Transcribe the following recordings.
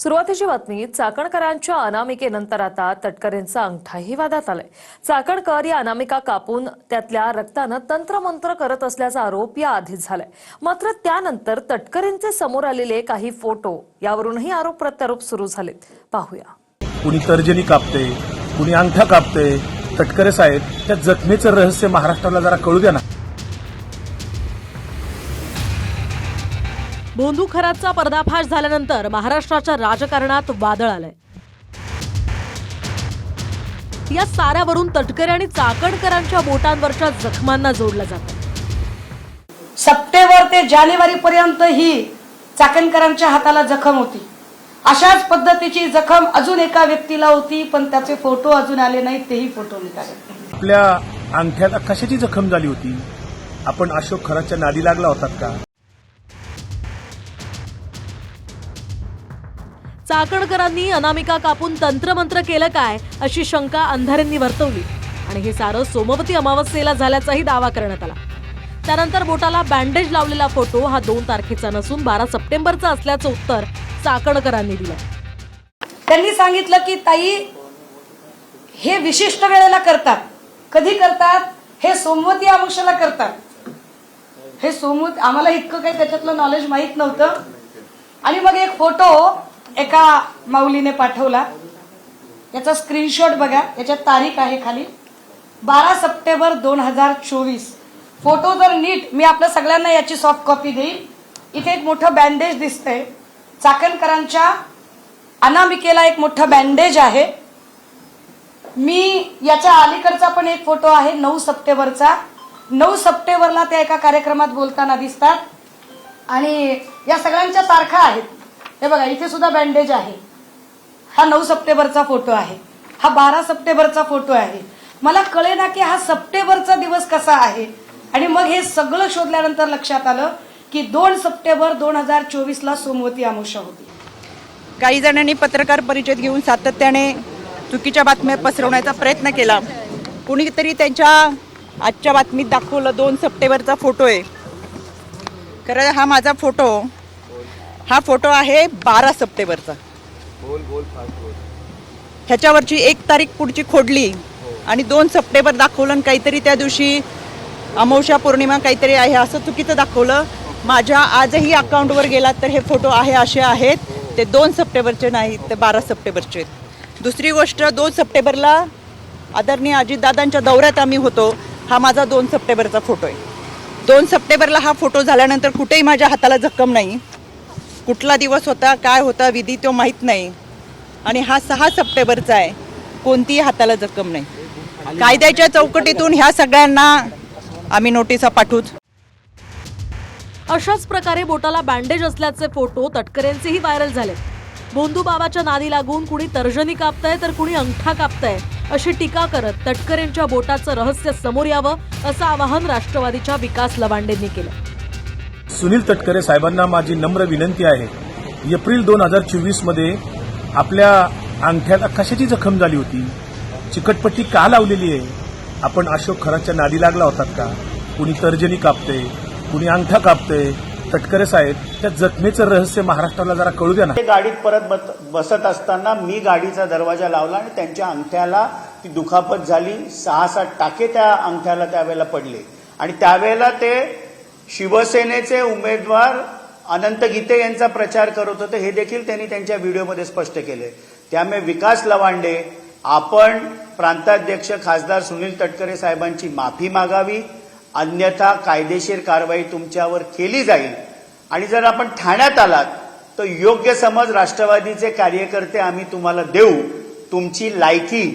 सुरुवातीची बातमी चाकणकरांच्या अनामिकेनंतर आता तटकरेंचा अंगठाही वादात आलाय। चाकणकर या अनामिका कापून त्यातल्या रक्तानं तंत्रमंत्र करत असल्याचा आरोप या आधीच झालाय। मात्र त्यानंतर तटकरेंचे समोर आलेले काही फोटो यावरूनही आरोप प्रत्यारोप सुरू झालेत। पाहूया। कुणी तर्जनी कापते, कुणी अंगठा कापते। तटकरे साहेब, त्या जखमेचं रहस्य महाराष्ट्राला जरा कळू द्या ना। भोंदू खरातचा पर्दाफाश झाल्यानंतर महाराष्ट्राच्या राजकारणात वादळ आलंय। या साऱ्यावरून तटकरे आणि चाकणकरांच्या बोटांवरच्या जखमांना जोडलं जातं। सप्टेंबर ते जानेवारी पर्यंत ही चाकणकरांच्या हाताला जखम होती। अशाच पद्धतीची जखम अजून एका व्यक्तीला होती, पण त्याचे फोटो अजून आले नाहीत, तेही फोटो निघाले। आपल्या अंगठ्याला कशाची जखम झाली होती? आपण अशोक खरातच्या नादी लागला होतात का? चाकणकरांनी अनामिका कापून तंत्रमंत्र केलं काय अशी शंका अंधारेंनी वर्तवली आणि हे सारं सोमवती अमावस्येला झाल्याचाही दावा करण्यात आला। त्यानंतर बोटाला बँडेज लावलेला फोटो हा 2 तारखेचा नसून 12 सप्टेंबरचा असल्याचं उत्तर चाकणकरांनी दिलं। त्यांनी सांगितलं की ताई, हे विशिष्ट वेळेला करतात। कधी करतात? हे सोमवती अमावस्येला करतात। हे सोमवती, आम्हाला इतकं काही त्याच्यातलं नॉलेज माहित नव्हतं। आणि मग एक फोटो एका माऊलीने पाठवला, याचा स्क्रीनशॉट बघा, याच्यात तारीख आहे खाली 12 सप्टेंबर 2024। फोटो जर नीट, मी आपल्या सगळ्यांना याची सॉफ्ट कॉपी देईन। इथे एक मोठं बँडेज दिसतंय, चाकणकरांच्या अनामिकेला एक मोठं बँडेज आहे। मी याच्या अलीकडचा पण एक फोटो आहे 9 सप्टेंबरचा। 9 सप्टेंबरला त्या एका कार्यक्रमात बोलताना दिसतात आणि या सगळ्यांच्या तारखा आहेत। हे बघा, इथे सुद्धा बँडेज आहे। हा 9 सप्टेंबरचा फोटो आहे, हा 12 सप्टेंबरचा फोटो आहे। मला कळेना की हा सप्टेंबरचा दिवस कसा आहे। आणि मग हे सगळं शोधल्यानंतर लक्षात आलं की 2 सप्टेंबर 2024ला सोमवती अमावस्या होती। काही जणांनी पत्रकार परिषद घेऊन सातत्याने चुकीच्या बातम्या पसरवण्याचा प्रयत्न केला। कुणीतरी त्यांच्या आजच्या बातमीत दाखवलं 2 सप्टेंबरचा फोटो आहे। खरं हा माझा फोटो, हा फोटो आहे 12 सप्टेंबरचा। ह्याच्यावरची 1 तारीख पुढची खोडली आणि 2 सप्टेंबर दाखवलं आणि काहीतरी त्या दिवशी अमावस्या पौर्णिमा काहीतरी आहे असं चुकीचं दाखवलं। माझ्या आजही अकाउंटवर गेलात तर हे फोटो आहे असे आहेत, ते 2 सप्टेंबरचे नाहीत, ते 12 सप्टेंबरचे आहेत। दुसरी गोष्ट, 2 सप्टेंबरला आदरणीय अजितदादांच्या दौऱ्यात आम्ही होतो, हा माझा 2 सप्टेंबरचा फोटो आहे। 2 सप्टेंबरला हा फोटो झाल्यानंतर कुठेही माझ्या हाताला जखम नाही। कुठला दिवस होता, काय होता विधी तो माहीत नाही। आणि हा 6 सप्टेंबरचा आहे, कोणतीही हाताला जखम नाही। कायद्याच्या चौकटीतून ह्या सगळ्यांना आम्ही नोटिसा पाठवूच। अशाच प्रकारे बोटाला बँडेज असल्याचे फोटो तटकरेंचेही व्हायरल झाले। भोंदू बाबाच्या नादी लागून कुणी तर्जनी कापतंय तर कुणी अंगठा कापतंय अशी टीका करत तटकरेंच्या बोटाचं रहस्य समोर यावं असं आवाहन राष्ट्रवादीच्या विकास लवांडेंनी केलं। सुनील तटकरे साहेबांना माझी नम्र विनंती आहे, एप्रिल 2024 मध्ये आपल्या अंगठ्याला कशाची जखम झाली होती? चिकटपट्टी का लावलेली आहे? आपण अशोक खरातच्या नादी लागला होतात का? कुणी तर्जनी कापते, कुणी अंगठा कापते। तटकरे साहेब, त्या जखमेचं रहस्य महाराष्ट्राला जरा कळू द्या ना। गाडीत परत बसत असताना मी गाडीचा दरवाजा लावला आणि त्यांच्या अंगठ्याला ती दुखापत झाली। 6-7 टाके त्या अंगठ्याला त्यावेळेला पडले आणि त्यावेळेला ते शिवसेनेचे उमेदवार अनंत गीते यांचा प्रचार करत होते, हे देखील त्यांनी त्यांच्या व्हिडिओमध्ये स्पष्ट केले। त्यामुळे विकास लवांडे, आपण प्रांताध्यक्ष खासदार सुनील तटकरे साहेबांची माफी मागावी, अन्यथा कायदेशीर कारवाई तुमच्यावर केली जाईल। आणि जर आपण ठाण्यात आलात तर योग्य समज राष्ट्रवादीचे कार्यकर्ते आम्ही तुम्हाला देऊ। तुमची लायकी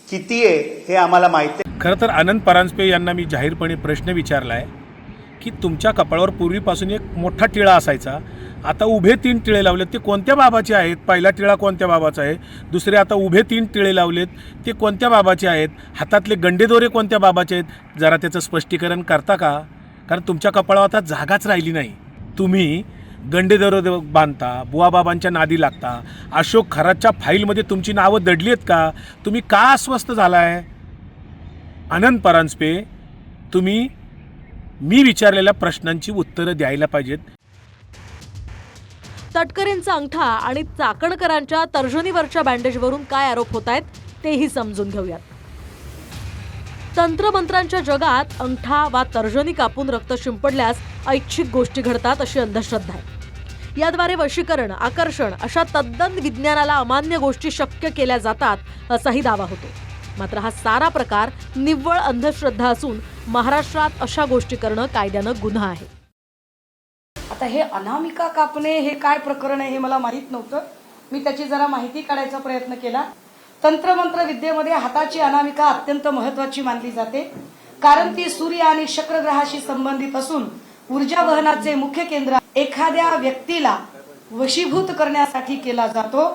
किती आहे हे आम्हाला माहिती आहे। खरं तर अनंत परांजपे यांना मी जाहीरपणे प्रश्न विचारलाय की तुमच्या कपाळावर पूर्वीपासून एक मोठा टिळा असायचा, आता उभे 3 टिळे लावलेत, ते कोणत्या बाबाचे आहेत? पहिला टिळा कोणत्या बाबाचा आहे? दुसरे आता उभे 3 टिळे लावलेत, ते कोणत्या बाबाचे आहेत? हातातले गंडेदोरे कोणत्या बाबाचे आहेत? जरा त्याचं स्पष्टीकरण करता का? कारण तुमच्या कपाळावर आता जागाच राहिली नाही। तुम्ही गंडेदोरे बांधता, बुवाबाबांच्या नादी लागता, अशोक खरातच्या फाईलमध्ये तुमची नावं दडली आहेत का? तुम्ही का अस्वस्थ झालाय? अनंत परांजपे, तुम्ही मी विचारलेल्या प्रश्नांची उत्तरं द्यायला पाहिजेत। तटकरेंचा अंगठा आणि चाकणकरांच्या तर्जनीवरच्या बँडेजवरून काय आरोप होत आहेत तेही समजून घेऊयात. तंत्रमंत्रांच्या जगात अंगठा वा तर्जनी कापून रक्त शिंपडल्यास ऐच्छिक गोष्टी घडतात अशी अंधश्रद्धा आहे. याद्वारे वशीकरण, आकर्षण अशा तद्दन विज्ञानाला अमान्य गोष्टी शक्य केल्या जातात असाही दावा होतो. मात्र हा सारा प्रकार निव्वळ अंधश्रद्धा असून महाराष्ट्रात अशा गोष्टी करणं कायद्यानं गुन्हा आहे. आता हे अनामिका कापणे हे काय प्रकरण आहे हे मला माहीत नव्हतं. मी त्याची जरा माहिती काढायचा प्रयत्न केला. तंत्रमंत्र विद्येमध्ये हाताची अनामिका अत्यंत महत्वाची मानली जाते, कारण ती सूर्य आणि शुक्र ग्रहाशी संबंधित असून ऊर्जा वहनाचे मुख्य केंद्र एखाद्या व्यक्तीला वशीभूत करण्यासाठी केला जातो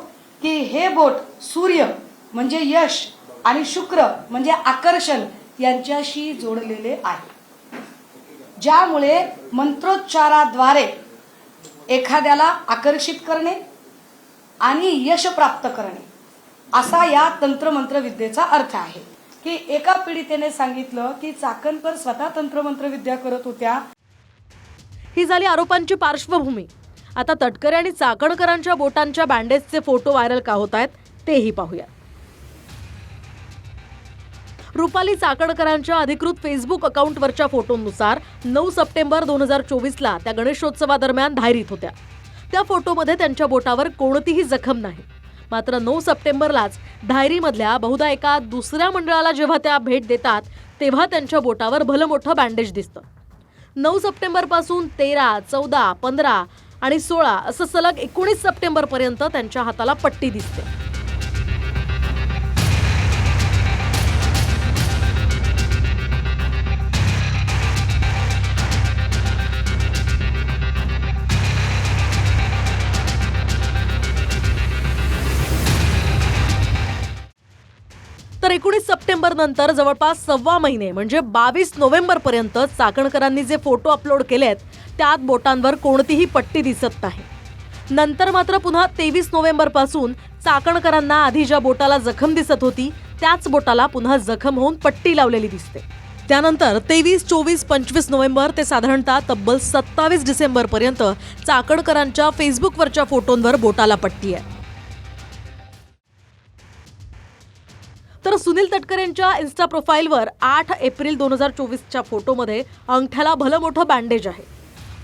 की हे बोट सूर्य म्हणजे यश आणि शुक्र म्हणजे आकर्षण यांच्याशी जोडलेले आहे, ज्यामुळे मंत्रोच्चाराद्वारे एखाद्याला आकर्षित करणे आणि यश प्राप्त करणे असा या तंत्रमंत्र विद्येचा अर्थ आहे. की एका पीडितेने सांगितलं की चाकणकर स्वतः तंत्रमंत्र विद्या करत होत्या. ही झाली आरोपांची पार्श्वभूमी. आता तटकरे आणि चाकणकरांच्या बोटांच्या बँडेजचे फोटो व्हायरल का होत आहेत तेही पाहूया. रुपाली चाकणकरांच्या अधिकृत फेसबुक अकाउंटवरच्या फोटोनुसार 9 सप्टेंबर 2024ला त्या गणेशोत्सवादरम्यान धायरीत होत्या. त्या फोटोमध्ये त्यांच्या बोटावर कोणतीही जखम नाही. मात्र 9 सप्टेंबरलाच धायरीमधल्या बहुधा एका दुसऱ्या मंडळाला जेव्हा त्या भेट देतात तेव्हा त्यांच्या बोटावर भलं मोठं बँडेज दिसतं. 9 सप्टेंबरपासून 13, 14, 15 आणि 16 असं सलग 19 सप्टेंबरपर्यंत त्यांच्या हाताला पट्टी दिसते. तर 19 सप्टेंबर नंतर जवळपास 1.25 महिने म्हणजे 22 नोव्हेंबर पर्यंत चाकणकरांनी जे फोटो अपलोड केलेत त्यात बोटांवर कोणतीही पट्टी दिसत नाही. नंतर मात्र पुन्हा 23 नोव्हेंबर पासून चाकणकरांना आधी ज्या बोटाला जखम दिसत होती त्याच बोटाला पुन्हा जखम होऊन पट्टी लावलेली दिसते. त्यानंतर 23, 24, 25 नोव्हेंबर ते साधारणतः तब्बल 27 डिसेंबर पर्यंत चाकणकरांच्या फेसबुकवरच्या फोटोंवर बोटाला पट्टी आहे. तर सुनील तटकरेंच्या इन्स्टा प्रोफाईलवर 8 एप्रिल 2024च्या फोटोमध्ये अंगठ्याला भलं मोठं बँडेज आहे.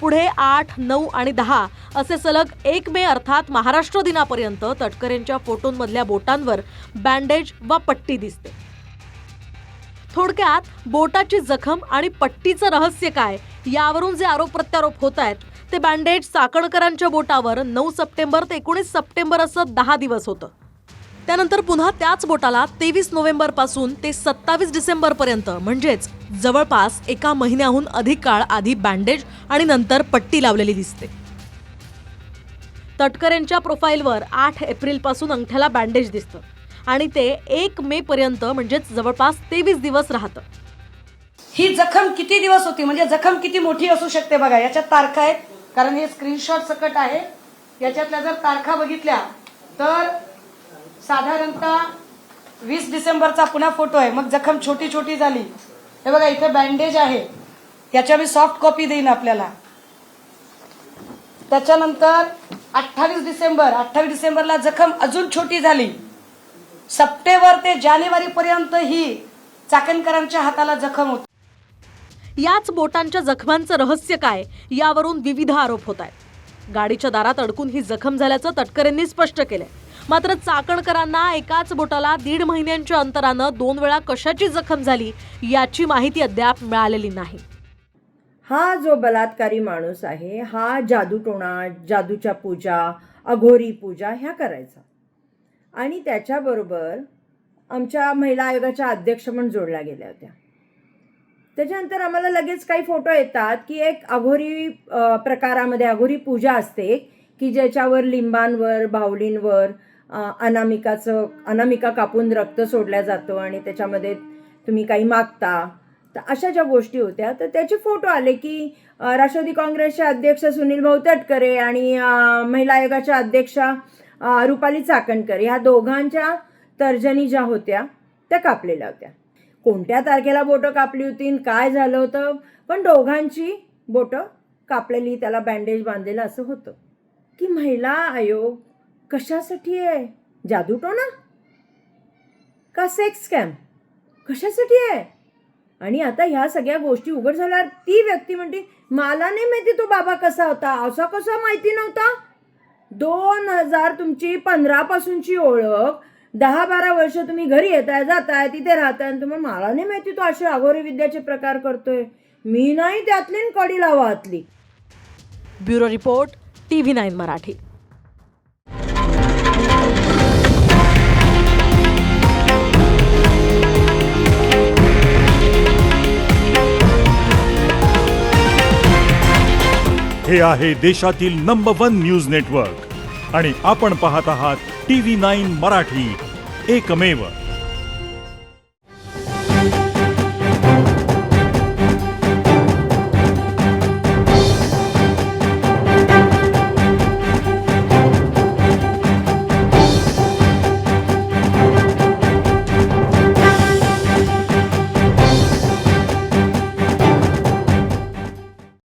पुढे 8, 9 आणि 10 असे सलग 1 मे अर्थात महाराष्ट्र दिनापर्यंत तटकरेंच्या फोटोंमधल्या बोटांवर बँडेज वा पट्टी दिसते. थोडक्यात बोटाची जखम आणि पट्टीचं रहस्य काय यावरून जे आरोप प्रत्यारोप होत आहेत ते बँडेज चाकणकरांच्या बोटावर 9 सप्टेंबर ते 19 सप्टेंबर असं 10 दिवस होतं. त्यानंतर पुन्हा त्याच बोटाला 23 नोव्हेंबर पासून ते 27 डिसेंबर पर्यंत म्हणजेच जवळपास 1 महिन्याहून अधिक काळ आधी बँडेज आणि नंतर पट्टी लावलेली दिसते. तटकरेंच्या प्रोफाईलवर 8 एप्रिल पासून अंगठ्याला बँडेज दिसतं आणि ते 1 मे पर्यंत म्हणजेच जवळपास 23 दिवस राहतं. ही जखम किती दिवस होती म्हणजे जखम किती मोठी असू शकते बघा. याच्यात तारखा आहेत, कारण हे स्क्रीनशॉट सकट आहे. याच्यातल्या जर तारखा बघितल्या तर साधारणतः 20 डिसेंबरचा पुन्हा फोटो आहे. मग जखम छोटी छोटी झाली. हे बघा इथे बँडेज आहे, याच्या मी सॉफ्ट कॉपी देईन आपल्याला. त्याच्यानंतर 28 डिसेंबरला जखम अजून छोटी झाली. सप्टेंबर ते जानेवारी पर्यंत ही चाकणकरांच्या हाताला जखम होती. याच बोटांच्या जखमांचं रहस्य काय यावरून विविध आरोप होत आहेत. गाडीच्या दारात अडकून ही जखम झाल्याचं तटकरेंनी स्पष्ट केलंय. मात्र चाकणकरांना एकाच बोटाला 1.5 महिन्यांच्या अंतरानं 2 वेळा कशाची जखम झाली याची माहिती अद्याप मिळालेली नाही. हा जो बलात्कारी माणूस आहे हा जादूटोणा, जादूच्या पूजा, अघोरी पूजा ह्या करायचा आणि त्याच्याबरोबर आमच्या महिला आयोगाच्या अध्यक्ष म्हणून जोडल्या गेल्या होत्या. त्याच्यानंतर आम्हाला लगेच काही फोटो येतात की एक अघोरी प्रकारामध्ये अघोरी पूजा असते की ज्याच्यावर लिंबांवर, बाहुलींवर अनामिका कापून रक्त सोडल्या जातं आणि त्याच्यामध्ये तुम्ही काही मागता. तर अशा ज्या गोष्टी होत्या तर त्याचे फोटो आले की राष्ट्रवादी काँग्रेसचे अध्यक्ष सुनील भाऊ तटकरे आणि महिला आयोगाच्या अध्यक्षा रुपाली चाकणकर या दोघांच्या तर्जनी ज्या होत्या त्या कापलेल्या होत्या. कोणत्या तारखेला बोटं कापली होती आणि काय झालं होतं, पण दोघांची बोटं कापलेली, त्याला बँडेज बांधलेलं असं होतं. की महिला आयोग कशासाठी आहे? जादूटोणा का सेक्स स्कॅम? कशासाठी आहे? आणि आता ह्या सगळ्या गोष्टी उघड झाल्यावर ती व्यक्ती म्हणते मला नाही माहिती तो बाबा कसा होता. असा कसा माहिती नव्हता? 2000 तुमची 15 पासूनची ओळख, 10-12 वर्ष तुम्ही घरी येताय जाताय तिथे राहताय आणि तुम्हाला मला नाही माहिती तो असे अघोरी विद्याचे प्रकार करतोय. मी नाही त्यातली कडी लावातली. Bureau report TV9 Marathi. हे आहे देशातील नंबर 1 न्यूज नेटवर्क आणि आपण पाहत आहात TV9 मराठी, एकमेव.